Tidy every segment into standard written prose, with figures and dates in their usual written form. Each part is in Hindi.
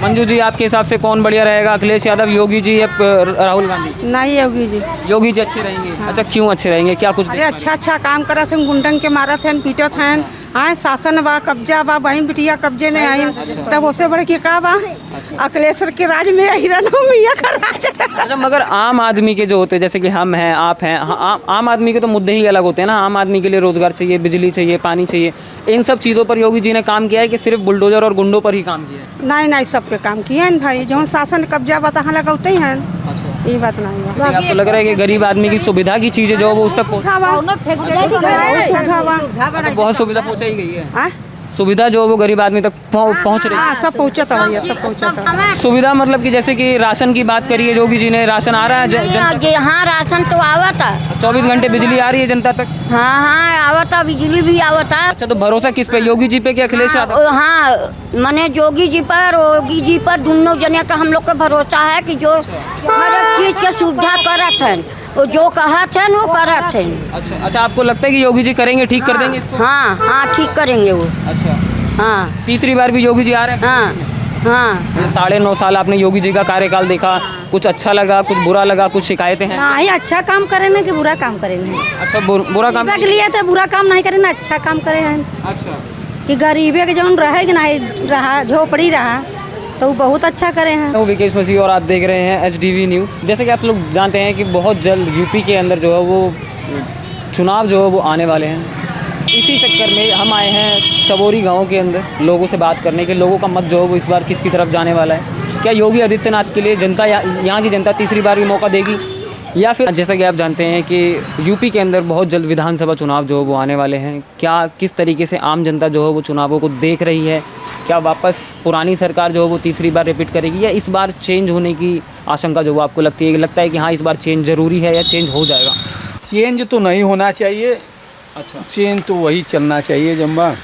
मंजू जी, आपके हिसाब से कौन बढ़िया रहेगा, अखिलेश यादव, योगी जी या राहुल गांधी? नहीं योगी जी। योगी जी अच्छे रहेंगे। अच्छा, क्यों अच्छे रहेंगे, क्या कुछ अरे अच्छा काम करत हैं, गुंडन के मारत हैं, पीटत हैं। हाँ, शासन बा, कब्जा बा, बहन बिटिया कब्जे में आई, तब उससे बढ़ के का बा? अखिलेश्वर के राज में हिरन मियां का राज। अच्छा, मगर आम आदमी के जो होते हैं, जैसे कि हम हैं, आप हैं, आम आदमी के तो मुद्दे ही अलग होते हैं ना। आम आदमी के लिए रोजगार चाहिए, बिजली चाहिए, पानी चाहिए, इन सब चीज़ों पर योगी जी ने काम किया है कि सिर्फ बुलडोजर और गुंडों पर ही काम किया है? नहीं सब पे काम किए हैं भाई, जो शासन कब्जा बा तहाँ लगौते हैं। ये बात नहीं बा। जैसे आपको लग रहा है कि गरीब आदमी की सुविधा की चीज़ें जो है वो उस तक सुविधा बा, बहुत सुविधा पहुँचाई गई है। हाँ? सुविधा जो है वो गरीब आदमी तक पहुँच रही है। हाँ, सब पहुँचता है, सब पहुँचता है। सुविधा मतलब कि जैसे कि राशन की बात करिए, योगी जी ने राशन आ रहा है हाँ, राशन तो आवता, 24 घंटे बिजली आ रही है जनता तक। हाँ आवता, बिजली भी आवता। अच्छा, तो भरोसा किस पे, योगी जी पे कि अखिलेश यादव? हाँ, मने योगी जी पर दोनों जने का हम लोग का भरोसा है कि जो हर एक चीज के सुविधा करत हैं, वो जो कहत हैं वो करत हैं। अच्छा, आपको लगता है कि योगी जी करेंगे, ठीक कर देंगे इसको? हाँ, ठीक करेंगे वो। अच्छा, हाँ, तीसरी बार भी योगी जी आ रहे हैं? हाँ। 9.5 साल आपने योगी जी का कार्यकाल देखा, कुछ अच्छा लगा, कुछ बुरा लगा, कुछ शिकायतें हैं? नहीं, अच्छा काम करे ना कि बुरा काम करे ना। अच्छा, बुरा काम के लिए तो बुरा काम नहीं करे ना, अच्छा काम करे हैं। अच्छा, कि गरीबे के जौन रहे कि नहीं रहा, झोपड़ी रहा, तो वो बहुत अच्छा करे हैं। मैं विकेश मसीह और आप देख रहे हैं HDV न्यूज़। जैसे कि आप लोग जानते हैं कि बहुत जल्द यूपी के अंदर जो है वो चुनाव जो है वो आने वाले हैं। इसी चक्कर में हम आए हैं सबोरी गांव के अंदर लोगों से बात करने के, लोगों का मत जो है वो इस बार किसकी तरफ जाने वाला है। क्या योगी आदित्यनाथ के लिए जनता यहाँ की जनता तीसरी बार भी मौका देगी, या फिर जैसा कि आप जानते हैं कि यूपी के अंदर बहुत जल्द विधानसभा चुनाव जो है वो आने वाले हैं। क्या किस तरीके से आम जनता जो है वो चुनावों को देख रही है, क्या वापस पुरानी सरकार जो है वो तीसरी बार रिपीट करेगी, या इस बार चेंज होने की आशंका जो वो आपको लगती है, लगता है कि हाँ इस बार चेंज ज़रूरी है या चेंज हो जाएगा? चेंज तो नहीं होना चाहिए। अच्छा, चेंज तो वही चलना चाहिए जम्बा,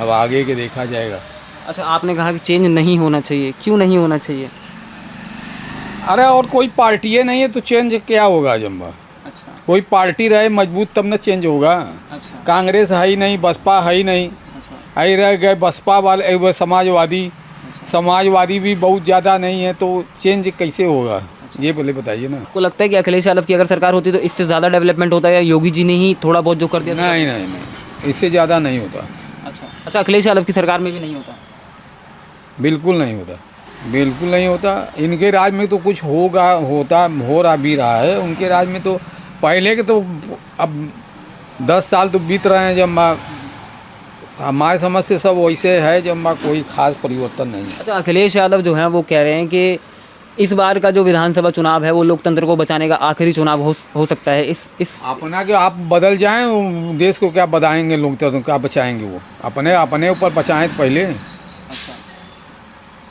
अब आगे के देखा जाएगा। अच्छा, आपने कहा कि चेंज नहीं होना चाहिए, क्यों नहीं होना चाहिए? अरे और कोई पार्टी नहीं है तो चेंज क्या होगा जम्बा? अच्छा, कोई पार्टी रहे मजबूत तब न चेंज होगा। अच्छा, कांग्रेस है ही नहीं, बसपा है ही नहीं, अच्छा, आई रह गए बसपा वाले, वो समाजवादी भी बहुत ज़्यादा नहीं है, तो चेंज कैसे होगा ये पहले बताइए ना। आपको लगता है कि अखिलेश यादव की अगर सरकार होती तो इससे ज़्यादा डेवलपमेंट होता है, या योगी जी ने ही थोड़ा बहुत जो कर दिया? नहीं, इससे ज़्यादा नहीं होता। अच्छा, अखिलेश यादव की सरकार में भी नहीं होता? बिल्कुल नहीं होता, बिल्कुल नहीं होता। इनके राज में तो कुछ हो रहा भी रहा है। उनके राज में तो पहले के तो अब 10 साल तो बीत रहे हैं जब हमारे समझ से सब वैसे है जब कोई खास परिवर्तन नहीं है। अच्छा, अखिलेश यादव जो हैं वो कह रहे हैं कि इस बार का जो विधानसभा चुनाव है वो लोकतंत्र को बचाने का आखिरी चुनाव हो सकता है। इस अपना कि आप बदल जाएं, देश को क्या बताएंगे, लोकतंत्र क्या बचाएंगे? वो अपने ऊपर बचाएं तो पहले।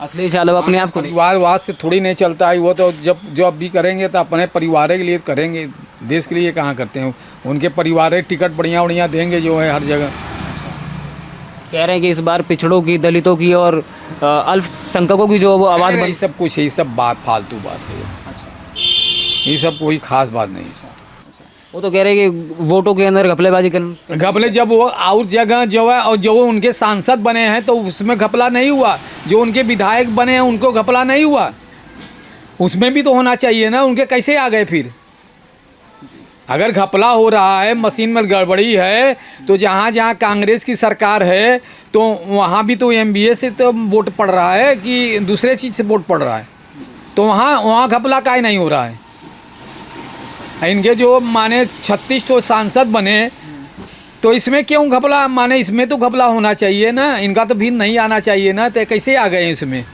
अखिलेश यादव अपने आप को परिवारवाद से थोड़ी नहीं चलता है। वो तो जब भी करेंगे तो अपने परिवार के लिए करेंगे, देश के लिए कहाँ करते हैं। उनके परिवार टिकट बढ़िया देंगे जो है हर जगह। कह रहे हैं कि इस बार पिछड़ों की, दलितों की और अल्पसंख्यकों की जो वो आवाज़ ये सब कुछ, ये सब बात फालतू बात है। ये सब कोई खास बात नहीं है। वो तो कह रहे हैं कि वोटों के अंदर घपलेबाजी कर घपले जब वो और जगह जो है, और जो उनके सांसद बने हैं तो उसमें घपला नहीं हुआ। जो उनके विधायक बने हैं उनको घपला नहीं हुआ, उसमें भी तो होना चाहिए ना। उनके कैसे आ गए फिर? अगर घपला हो रहा है, मशीन में गड़बड़ी है, तो जहाँ जहाँ कांग्रेस की सरकार है तो वहाँ भी तो MBA से तो वोट पड़ रहा है कि दूसरे चीज़ से वोट पड़ रहा है, तो वहाँ घपला काहे नहीं हो रहा है? इनके जो माने 36 तो सांसद बने, तो इसमें क्यों घपला? माने इसमें तो घपला होना चाहिए ना, इनका तो भी नहीं आना चाहिए ना। तो कैसे आ गए इसमें?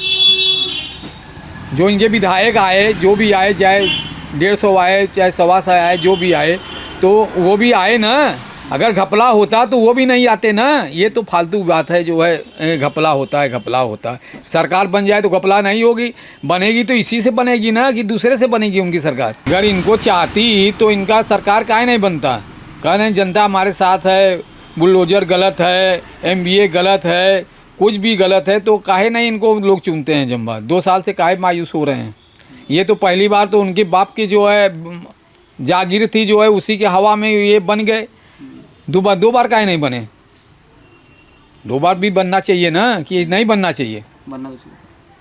जो इनके विधायक आए, जो भी आए, चाहे 150 आए चाहे 125 आए, जो भी आए, तो वो भी आए ना। अगर घपला होता तो वो भी नहीं आते ना। ये तो फालतू बात है जो है, घपला होता है। सरकार बन जाए तो घपला नहीं होगी, बनेगी तो इसी से बनेगी ना कि दूसरे से बनेगी उनकी सरकार। अगर इनको चाहती तो इनका सरकार काहे नहीं बनता? कह रहे जनता हमारे साथ है, बुलडोजर गलत है, MBA गलत है, कुछ भी गलत है, तो काहे नहीं इनको लोग चुनते हैं जम्बा? 2 साल से काहे मायूस हो रहे हैं? ये तो पहली बार तो उनके बाप की जो है जागीर थी जो है, उसी के हवा में ये बन गए। 2 बार काहे नहीं बने? 2 बार भी बनना चाहिए ना, कि नहीं बनना चाहिए? बनना चाहिए।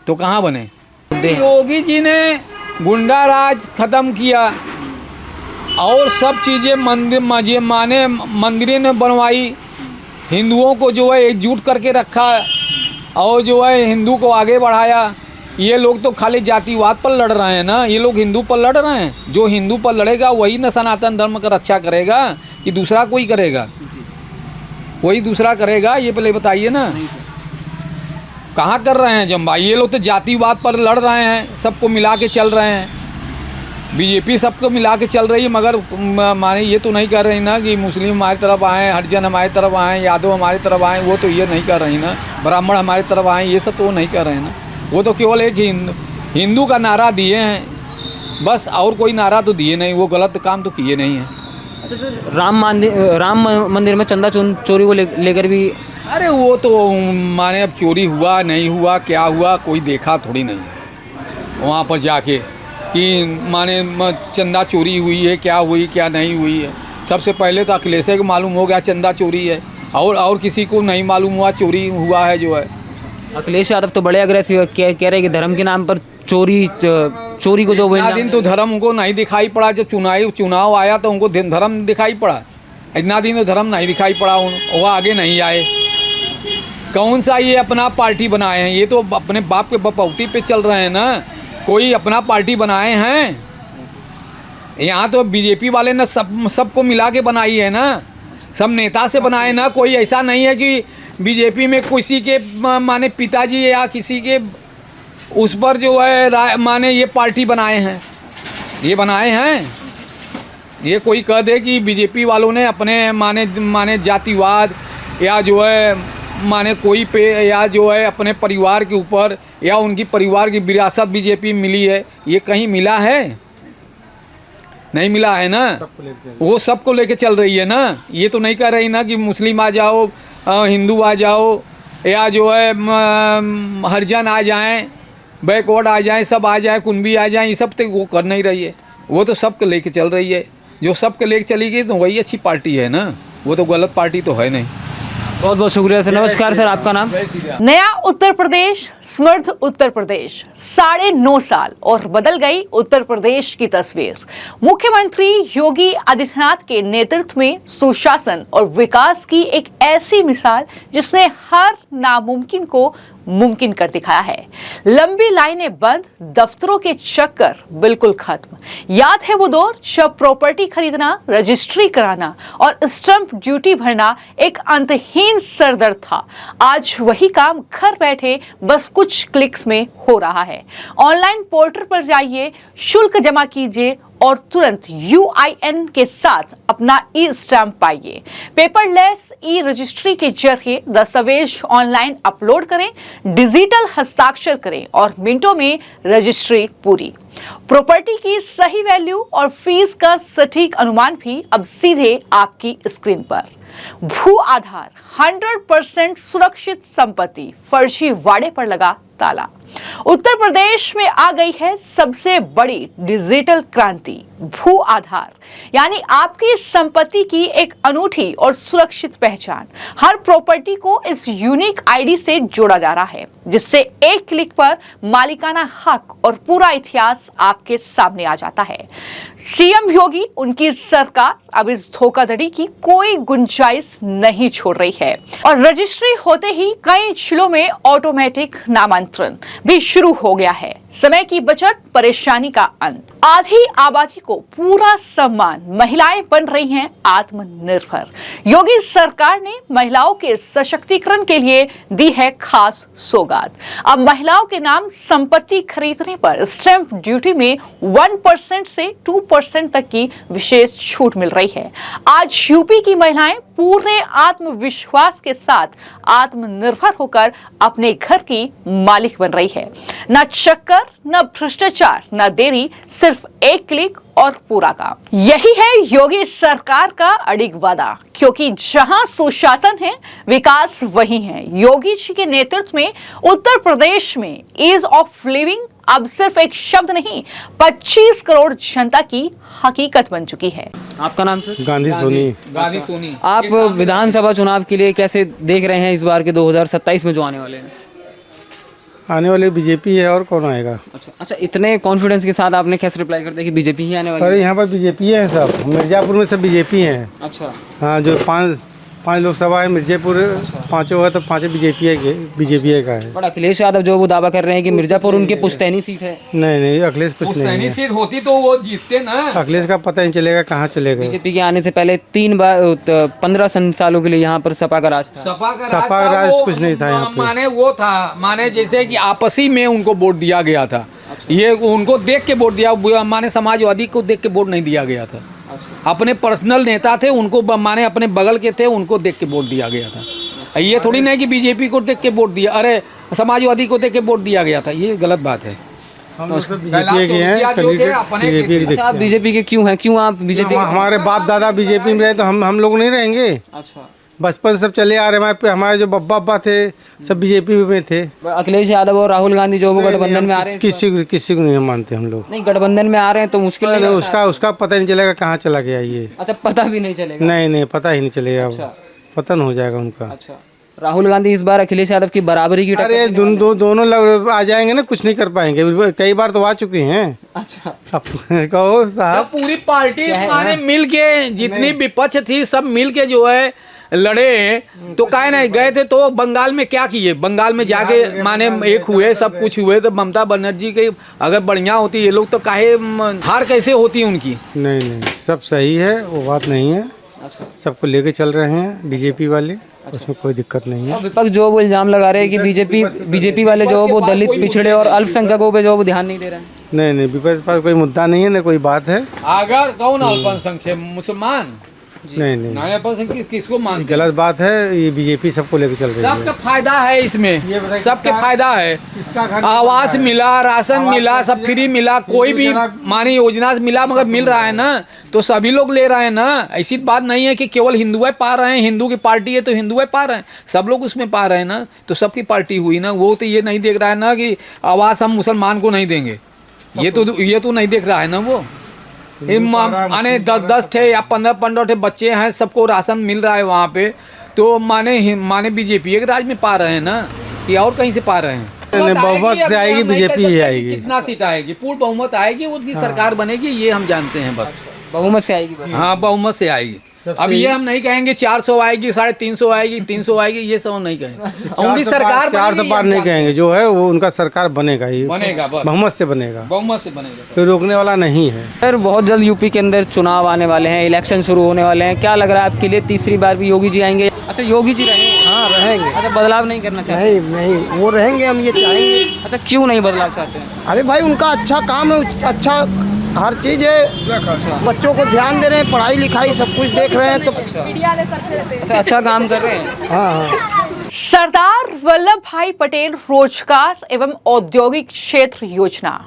तो कहाँ बने? योगी जी ने गुंडा राज खत्म किया और सब चीज़ें मंदिरें ने बनवाई, हिंदुओं को जो है एकजुट करके रखा और जो है हिंदू को आगे बढ़ाया। ये लोग तो खाली जातिवाद पर लड़ रहे हैं ना, ये लोग हिंदू पर लड़ रहे हैं। जो हिंदू पर लड़ेगा वही न सनातन धर्म का रक्षा करेगा कि दूसरा कोई करेगा? वही दूसरा करेगा, ये पहले बताइए ना। कहाँ कर रहे हैं जम्बा? ये लोग तो जातिवाद पर लड़ रहे हैं, सबको मिला के चल रहे हैं। बीजेपी सबको मिला के चल रही है, मगर माने ये तो नहीं कर रही ना कि मुस्लिम हमारी तरफ आएँ, हरिजन हमारी तरफ आएँ, यादव हमारी तरफ आएँ। वो तो ये नहीं कर रही ना, ब्राह्मण हमारी तरफ आएँ, ये सब तो वो नहीं कर रहे हैं ना। वो तो केवल एक हिंदू का नारा दिए हैं बस, और कोई नारा तो दिए नहीं। वो गलत काम तो किए नहीं हैं। अच्छा, तो राम मंदिर में चंदा चोरी को लेकर भी, अरे वो तो माने अब चोरी हुआ नहीं हुआ, क्या हुआ, कोई देखा थोड़ी नहीं है वहाँ पर जाके कि माने चंदा चोरी हुई है, क्या हुई क्या नहीं हुई है। सबसे पहले तो अखिलेश को मालूम हो गया चंदा चोरी है, और किसी को नहीं मालूम हुआ चोरी हुआ है। जो है अखिलेश यादव तो बड़े अग्रेसिव कह रहे हैं कि धर्म के नाम पर चोरी को जो दिन तो धर्म उनको नहीं दिखाई पड़ा। जब चुनाव आया तो उनको धर्म दिखाई पड़ा। इतना दिन तो धर्म नहीं दिखाई पड़ा, वो आगे नहीं आए। कौन सा ये अपना पार्टी बनाए हैं? ये तो अपने बाप के बपौती पे चल रहे हैं ना। कोई अपना पार्टी बनाए हैं? यहाँ तो बीजेपी वाले ने सबको मिला के बनाई है ना, सब नेता से बनाए ना। कोई ऐसा नहीं है कि बीजेपी में किसी के माने पिताजी या किसी के उस पर जो है माने ये पार्टी बनाए हैं, ये बनाए हैं। ये कोई कह दे कि बीजेपी वालों ने अपने माने जातिवाद या जो है माने कोई पे या जो है अपने परिवार के ऊपर या उनकी परिवार की विरासत बीजेपी मिली है, ये कहीं मिला है? नहीं मिला है ना। वो सबको लेके चल रही है ना। ये तो नहीं कह रही ना कि मुस्लिम आ जाओ, हिंदू आ जाओ, या जो है हरिजन आ जाएं, बैकवर्ड आ जाएं, सब आ जाएं, कुंबी आ जाएं। ये सब तो वो कर नहीं रही है। वो तो सबको लेके चल रही है। जो सबके लेके चली गई तो वही अच्छी पार्टी है ना, वो तो गलत पार्टी तो है नहीं। बहुत बहुत शुक्रिया सर। नमस्कार सर, आपका नाम? नया उत्तर प्रदेश, समृद्ध उत्तर प्रदेश, 9.5 साल और बदल गई उत्तर प्रदेश की तस्वीर। मुख्यमंत्री योगी आदित्यनाथ के नेतृत्व में सुशासन और विकास की एक ऐसी मिसाल जिसने हर नामुमकिन को मुमकिन कर दिखाया है। लंबी लाइनें बंद, दफ्तरों के चक्कर बिल्कुल खत्म। याद है वो दौर जब प्रॉपर्टी खरीदना, रजिस्ट्री कराना और स्टैंप ड्यूटी भरना एक अंतहीन सरदर्द था। आज वही काम घर बैठे बस कुछ क्लिक्स में हो रहा है। ऑनलाइन पोर्टल पर जाइए, शुल्क जमा कीजिए और तुरंत UIN के साथ अपना ई-स्टैंप पाइए। पेपरलेस ई-रजिस्ट्री के जरिए दस्तावेज ऑनलाइन अपलोड करें, डिजिटल हस्ताक्षर करें और मिनटों में रजिस्ट्री पूरी। प्रॉपर्टी की सही वैल्यू और फीस का सटीक अनुमान भी अब सीधे आपकी स्क्रीन पर। भू आधार 100% सुरक्षित संपत्ति, फर्जीवाड़े पर लगा ताला। उत्तर प्रदेश में आ गई है सबसे बड़ी डिजिटल क्रांति, भू आधार, यानी आपकी संपत्ति की एक अनूठी और सुरक्षित पहचान। हर प्रॉपर्टी को इस यूनिक आईडी से जोड़ा जा रहा है, जिससे एक क्लिक पर मालिकाना हक और पूरा इतिहास आपके सामने आ जाता है। सीएम योगी, उनकी सरकार अब इस धोखाधड़ी की कोई गुंजाइश नहीं छोड़ रही है और रजिस्ट्री होते ही कई जिलों में ऑटोमेटिक नामांतरण भी शुरू हो गया है। समय की बचत, परेशानी का अंत। आधी आबादी को पूरा सम्मान, महिलाएं बन रही हैं आत्मनिर्भर। योगी सरकार ने महिलाओं के सशक्तिकरण के लिए दी है खास सौगात। अब महिलाओं के नाम संपत्ति खरीदने पर स्टैंप ड्यूटी में 1% से 2% तक की विशेष छूट मिल रही है। आज यूपी की महिलाएं पूरे आत्मविश्वास के साथ आत्मनिर्भर होकर अपने घर की मालिक बन रही है। न चक्कर, न भ्रष्टाचार, न देरी, सिर्फ एक क्लिक और पूरा काम। यही है योगी सरकार का अडिग वादा, क्योंकि जहां सुशासन है, विकास वही है। योगी जी के नेतृत्व में उत्तर प्रदेश में ईज ऑफ लिविंग अब सिर्फ एक शब्द नहीं, 25 करोड़ जनता की हकीकत बन चुकी है। आपका नाम सर? गांधी सोनी। आप विधानसभा चुनाव के लिए कैसे देख रहे हैं इस बार के 2027 में जो आने वाले हैं? आने वाले बीजेपी है, और कौन आएगा। अच्छा, इतने कॉन्फिडेंस के साथ आपने कैसे रिप्लाई कर दिया कि बीजेपी ही आने वाली अरे है? यहाँ पर बीजेपी है सब, मिर्ज़ापुर में सब बीजेपी हैं। अच्छा, हाँ, जो पांच लोकसभा है मिर्ज़ापुर, पांचों है तो पांचों बीजेपी का है। बट अखिलेश यादव जो वो दावा कर रहे हैं कि मिर्जापुर उनके पुश्तैनी सीट है। नहीं, अखिलेश कुछ नहीं पुश्तैनी है। सीट होती तो वो जीतते ना। अखिलेश का पता नहीं चलेगा कहाँ चलेगा। बीजेपी के आने से पहले 3 बार 15 सालों के लिए यहाँ पर सपा का राज था। सपा का राज कुछ नहीं था यहाँ पे। माने वो था, माने जैसे कि आपसी में उनको वोट दिया गया था। ये उनको देख के वोट दिया, माने समाजवादी को देख के वोट नहीं दिया गया था। अपने पर्सनल नेता थे, उनको माने अपने बगल के थे, उनको देख के वोट दिया गया था। ये थोड़ी नहीं कि बीजेपी को देख के वोट दिया, अरे समाजवादी को देख के वोट दिया गया था, ये गलत बात है। हम लोग सब बीजेपी के हैं, कैंडिडेट अच्छा, आप बीजेपी के क्यों हैं? क्यों आप बीजेपी? हमारे बाप दादा बीजेपी में रहे तो हम लोग नहीं रहेंगे। अच्छा, बचपन सब चले आ रहे, हमारे जो बब्बा थे सब बीजेपी में थे। अखिलेश यादव और राहुल गांधी जो वो गठबंधन में आ रहे हैं, किसी को नहीं मानते हम लोग। नहीं, गठबंधन में आ रहे हैं तो मुश्किल नहीं लगता? उसका पता नहीं चलेगा कहाँ चला गया ये। अच्छा, पता भी नहीं चलेगा? नहीं, पता ही नहीं चलेगा। पतन हो जाएगा उनका। अच्छा, राहुल गांधी इस बार अखिलेश यादव की बराबरी की अरे दोनों लोग आ जाएंगे ना, कुछ नहीं कर पाएंगे, कई बार तो आ चुके हैं। अच्छा, अब कहो साहब, पूरी पार्टी माने मिल के, जितनी विपक्ष थी सब मिल के जो है लड़े, तो काहे नहीं गए थे। तो बंगाल में क्या किए, बंगाल में जाके माने एक हुए, सब कुछ हुए। तो ममता बनर्जी की अगर बढ़िया होती ये लोग तो काहे हार कैसे होती उनकी। नहीं, सब सही है, वो बात नहीं है। सबको लेके चल रहे हैं बीजेपी वाले, उसमें कोई दिक्कत नहीं है। विपक्ष जो वो इल्जाम लगा रहे हैं कि बीजेपी वाले जो वो दलित, पिछड़े और अल्पसंख्यकों पे जो वो ध्यान नहीं दे रहे हैं। नहीं, विपक्ष के पास कोई मुद्दा नहीं है, ना कोई बात है। अगर कौन अल्पसंख्यक मुसलमान, नहीं, किसको मान, गलत बात है। ये बीजेपी सबको लेके चल रही है। सबका फायदा है इसमें, सबके फायदा है। आवास मिला, राशन मिला, सब फ्री मिला, कोई भी मानी योजना मिला, मगर मिल रहा है ना, तो सभी लोग ले रहे हैं ना। ऐसी बात नहीं है कि केवल हिंदुए पा रहे हैं, हिंदू की पार्टी है तो हिंदुए पा रहे हैं, सब लोग उसमें पा रहे हैं ना, तो सबकी पार्टी हुई ना। वो तो ये नहीं देख रहा है ना कि आवास हम मुसलमान को नहीं देंगे, ये तो नहीं देख रहा है ना। वो माने 10 थे या 15 थे बच्चे हैं, सबको राशन मिल रहा है वहाँ पे, तो माने बीजेपी के राज में पा रहे हैं ना, कि और कहीं से पा रहे हैं। बहुमत से आएगी, बीजेपी ही आएगी। कितना सीट आएगी, पूर्ण बहुमत आएगी, उनकी सरकार बनेगी, ये हम जानते हैं बस। बहुमत से आएगी बस। हाँ, बहुमत से आएगी। अब ये हम नहीं कहेंगे 400 आएगी, 350 आएगी, 300 आएगी, ये सब हम नहीं कहेंगे। उनकी सरकार 400 पार नहीं कहेंगे, जो है वो उनका सरकार बनेगा ही, बनेगा, बस बहुमत से बनेगा, बहुमत से बनेगा, कोई रोकने वाला नहीं है। सर, बहुत जल्द यूपी के अंदर चुनाव आने वाले हैं, इलेक्शन शुरू होने वाले हैं, क्या लग रहा है आपके लिए तीसरी बार भी योगी जी आएंगे? अच्छा, योगी जी रहेंगे? हाँ, रहेंगे। अच्छा, बदलाव नहीं करना चाहते? नहीं, वो रहेंगे, हम ये चाहेंगे। अच्छा, क्यों नहीं बदलाव चाहते हैं? अरे भाई, उनका अच्छा काम है, अच्छा हर चीज़ है, बच्चों को ध्यान दे रहे हैं, पढ़ाई लिखाई सब कुछ देख रहे हैं, तो अच्छा काम कर रहे हैं। हाँ। सरदार वल्लभ भाई पटेल रोजगार एवं औद्योगिक क्षेत्र योजना।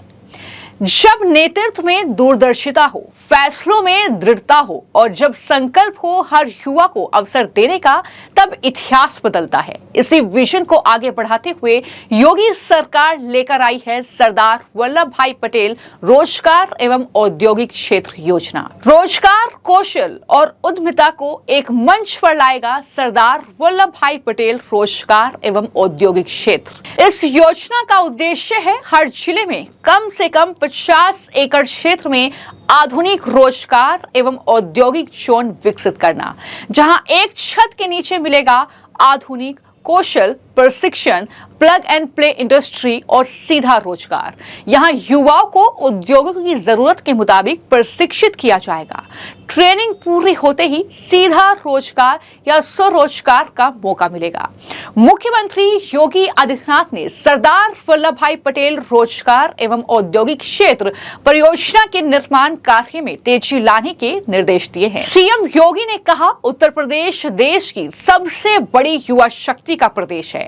जब नेतृत्व में दूरदर्शिता हो, फैसलों में दृढ़ता हो और जब संकल्प हो हर युवा को अवसर देने का, तब इतिहास बदलता है। इसी विजन को आगे बढ़ाते हुए योगी सरकार लेकर आई है सरदार वल्लभ भाई पटेल रोजगार एवं औद्योगिक क्षेत्र योजना। रोजगार, कौशल और उद्यमिता को एक मंच पर लाएगा सरदार वल्लभ भाई पटेल रोजगार एवं औद्योगिक क्षेत्र। इस योजना का उद्देश्य है हर जिले में कम से कम 50 एकड़ क्षेत्र में आधुनिक रोजगार एवं औद्योगिक जोन विकसित करना, जहां एक छत के नीचे मिलेगा आधुनिक कौशल प्रशिक्षण, प्लग एंड प्ले इंडस्ट्री और सीधा रोजगार। यहां युवाओं को उद्योगों की जरूरत के मुताबिक प्रशिक्षित किया जाएगा। ट्रेनिंग पूरी होते ही सीधा रोजगार या स्वरोजगार का मौका मिलेगा। मुख्यमंत्री योगी आदित्यनाथ ने सरदार वल्लभ भाई पटेल रोजगार एवं औद्योगिक क्षेत्र परियोजना के निर्माण कार्य में तेजी लाने के निर्देश दिए हैं। सीएम योगी ने कहा, उत्तर प्रदेश देश की सबसे बड़ी युवा शक्ति का प्रदेश है।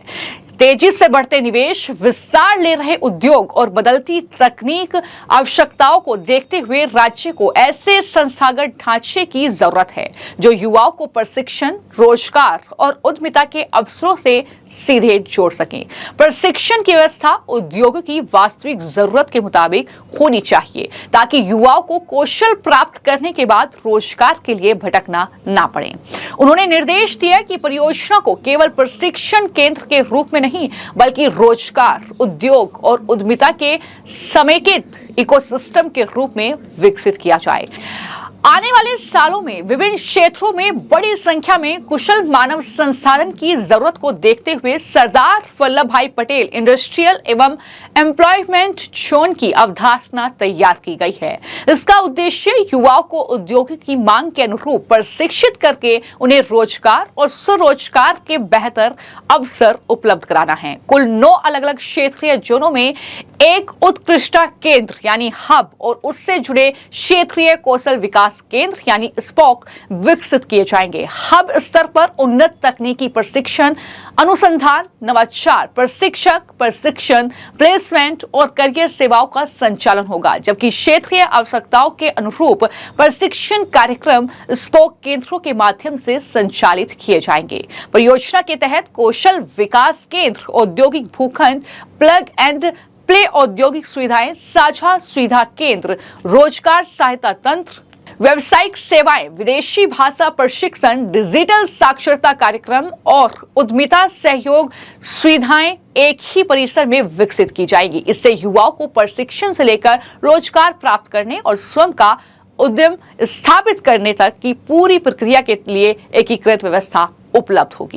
तेजी से बढ़ते निवेश, विस्तार ले रहे उद्योग और बदलती तकनीक आवश्यकताओं को देखते हुए राज्य को ऐसे संस्थागत ढांचे की जरूरत है जो युवाओं को प्रशिक्षण, रोजगार और उद्यमिता के अवसरों से सीधे जोड़ सकें। प्रशिक्षण की व्यवस्था उद्योगों की वास्तविक जरूरत के मुताबिक होनी चाहिए ताकि युवाओं को कौशल प्राप्त करने के बाद रोजगार के लिए भटकना ना पड़े। उन्होंने निर्देश दिया कि परियोजना को केवल प्रशिक्षण केंद्र के रूप में नहीं बल्कि रोजगार, उद्योग और उद्यमिता के समेकित इकोसिस्टम के रूप में विकसित किया जाए। आने वाले सालों में विभिन्न क्षेत्रों में बड़ी संख्या में कुशल मानव संसाधन की जरूरत को देखते हुए सरदार वल्लभ भाई पटेल इंडस्ट्रियल एवं एम्प्लॉयमेंट जोन की अवधारणा तैयार की गई है। इसका उद्देश्य युवाओं को औद्योगिक की मांग के अनुरूप प्रशिक्षित करके उन्हें रोजगार और स्वरोजगार के बेहतर अवसर उपलब्ध कराना है। कुल 9 अलग अलग क्षेत्रीय जोनों में एक उत्कृष्टता केंद्र यानी हब और उससे जुड़े क्षेत्रीय कौशल विकास केंद्र यानी स्पॉक विकसित किए जाएंगे। हब स्तर पर उन्नत तकनीकी प्रशिक्षण, अनुसंधान, नवाचार, प्रशिक्षण, प्लेसमेंट और करियर सेवाओं का संचालन होगा, जबकि क्षेत्रीय आवश्यकताओं के अनुरूप प्रशिक्षण कार्यक्रम स्पॉक केंद्रों के माध्यम से संचालित किए जाएंगे। परियोजना के तहत कौशल विकास केंद्र, औद्योगिक भूखंड, प्लग एंड प्ले औद्योगिक सुविधाएं, साझा सुविधा केंद्र, रोजगार सहायता तंत्र, व्यावसायिक सेवाएं, विदेशी भाषा प्रशिक्षण, डिजिटल साक्षरता कार्यक्रम और उद्यमिता सहयोग सुविधाएं एक ही परिसर में विकसित की जाएगी। इससे युवाओं को प्रशिक्षण से लेकर रोजगार प्राप्त करने और स्वयं का उद्यम स्थापित करने तक की पूरी प्रक्रिया के लिए एकीकृत व्यवस्था उपलब्ध होगी।